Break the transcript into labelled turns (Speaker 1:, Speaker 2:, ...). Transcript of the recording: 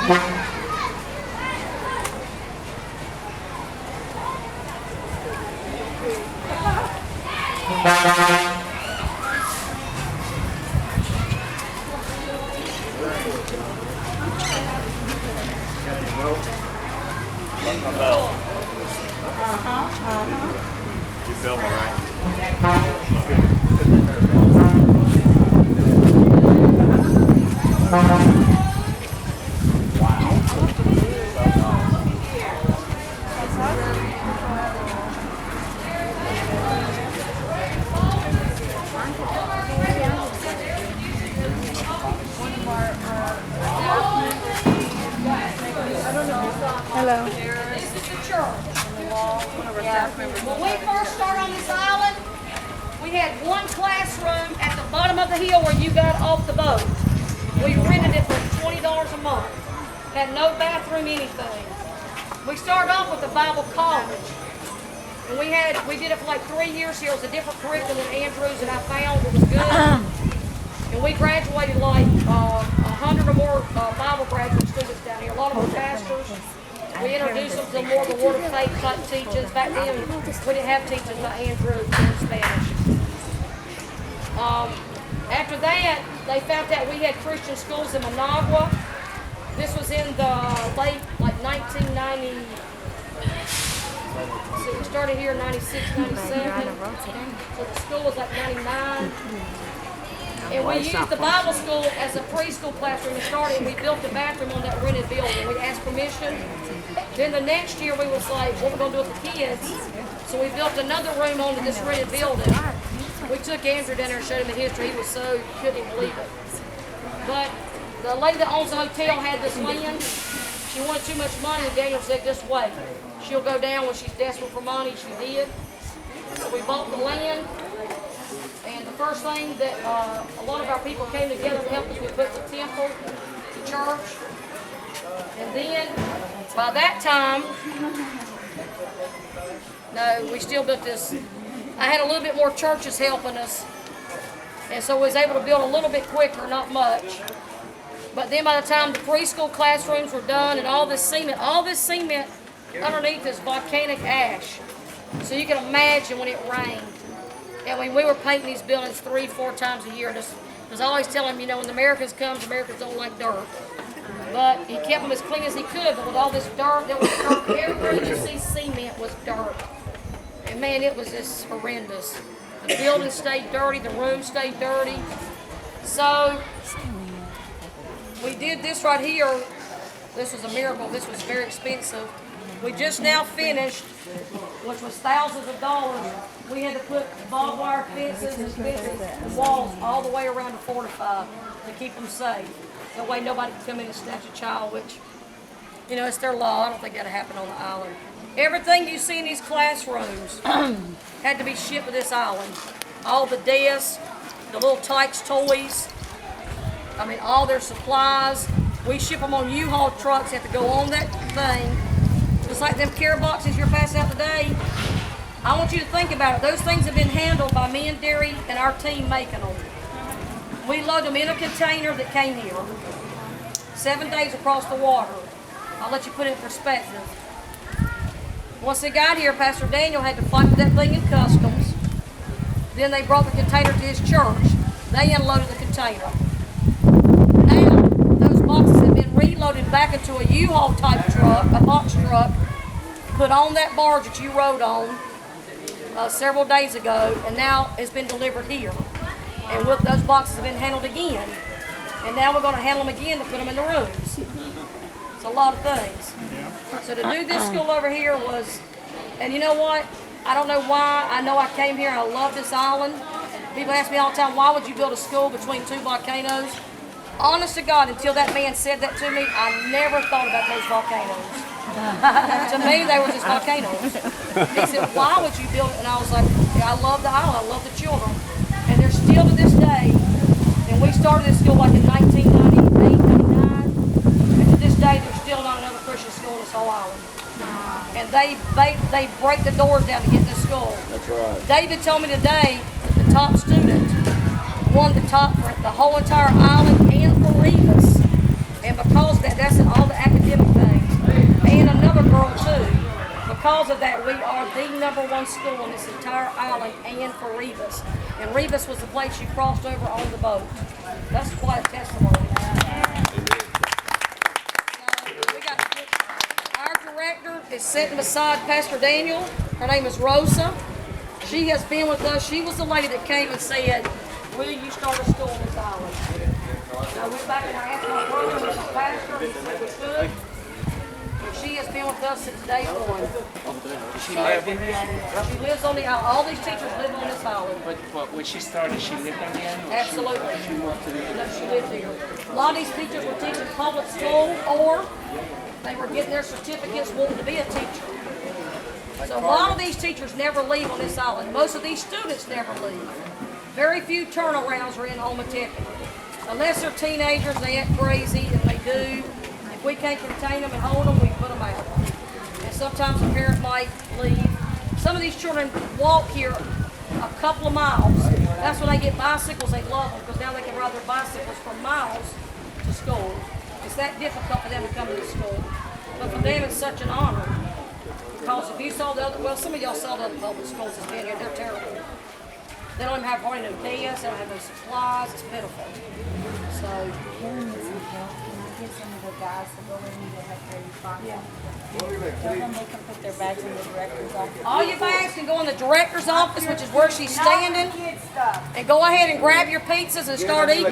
Speaker 1: You filming, right?
Speaker 2: Hello.
Speaker 3: This is the church. When we first started on this island, we had one classroom at the bottom of the hill where you got off the boat. We rented it for $20 a month. Had no bathroom, anything. We started off with the Bible college. And we did it for like 3 years here. It was a different curriculum than Andrews, and I found it was good. And we graduated like 100 or more Bible graduate students down here. A lot of them pastors. We introduced them to more of the Word of Faith type teachings. Back then, we didn't have teachings like Andrew in Spanish. After that, they found out we had Christian schools in Managua. This was in the late, like 1990. So we started here in 96, 97. So the school was like 99. And we used the Bible school as a preschool classroom to start it. We built a bathroom on that rented building. We asked permission. Then the next year we was like, what we're going to do with the kids? So we built another room onto this rented building. We took Andrew down there and showed him the history. He was so, couldn't even believe it. But the lady that owns the hotel had this land. She wanted too much money, and Daniel said, just wait. She'll go down when she's desperate for money. She did. So we bought the land. And the first thing that a lot of our people came together to help us, we put the temple, the church. And then, by that time, no, we still built this. I had a little bit more churches helping us. And so we was able to build a little bit quicker, not much. But then by the time the preschool classrooms were done and all this cement underneath is volcanic ash. So you can imagine when it rained. And when we were painting these buildings 3-4 times a year, because I always tell them, you know, when the Americans come, the Americans don't like dirt. But he kept them as clean as he could, but with all this dirt, there was dirt. Everywhere you see cement was dirt. And man, it was just horrendous. The building stayed dirty, the room stayed dirty. So we did this right here. This was a miracle. This was very expensive. We just now finished, which was thousands of dollars. We had to put barbed wire fences and walls all the way around to fortify to keep them safe. That way nobody can come in and snatch a child, which, you know, it's their law. I don't think that'll happen on the island. Everything you see in these classrooms had to be shipped to this island. All the desks, the little Tykes toys, I mean, all their supplies. We ship them on U-Haul trucks, have to go on that thing. Just like them care boxes you're passing out today. I want you to think about it. Those things have been handled by me and Derry and our team making them. We load them in a container that came here. 7 days across the water. I'll let you put it in perspective. Once they got here, Pastor Daniel had to fight with that thing in customs. Then they brought the container to his church. They unloaded the container. Now, those boxes have been reloaded back into a U-Haul type truck, a box truck, put on that barge that you rode on several days ago, and now it's been delivered here. And with those boxes have been handled again. And now we're going to handle them again to put them in the rooms. It's a lot of things. So to do this school over here was, and you know what? I don't know why. I know I came here and I love this island. People ask me all the time, why would you build a school between two volcanoes? Honest to God, until that man said that to me, I never thought about those volcanoes. To me, they were just volcanoes. He said, why would you build it? And I was like, yeah, I love the island, I love the children. And they're still to this day, and we started this school like in 1998, 99, and to this day, there's still not another Christian school in this whole island. And they break the doors down to get in this school.
Speaker 1: That's right.
Speaker 3: David told me today that the top student won the top for the whole entire island and for Rivas. And because of that, that's in all the because of that, we are the #1 school on this entire island and for Rebus. And Rebus was the place you crossed over on the boat. That's quite a testimony. We got our director is sitting beside Pastor Daniel. Her name is Rosa. She has been with us. She was the lady that came and said, will you start a school on this island? I went back and I asked my brother, who's a pastor, and he said we could. She has been with us since day one.
Speaker 1: She lived in here?
Speaker 3: She lives on the island. All these teachers live on this island.
Speaker 1: But when she started, she lived on the island?
Speaker 3: Absolutely. No, she lived here. A lot of these teachers were teaching public school, or they were getting their certificates wanting to be a teacher. So a lot of these teachers never leave on this island. Most of these students never leave. Very few turnarounds are in Homoteca. Unless they're teenagers, they act crazy, and they do. If we can't contain them and hold them, we put them out. And sometimes a parent might leave. Some of these children walk here a couple of miles. That's when they get bicycles, they love them, because now they can ride their bicycles for miles to school. It's that difficult for them to come to school. But for them, it's such an honor. Because if you saw the other, well, some of y'all saw the other public schools that's been here, they're terrible. They don't even have hardly no desks, they don't have no supplies, it's pitiful. So,
Speaker 2: Get some of the guys to go in and have their response. Tell them they can put their bags in the director's office.
Speaker 3: all your bags can go in the director's office, which is where she's standing, and go ahead and grab your pizzas and start eating.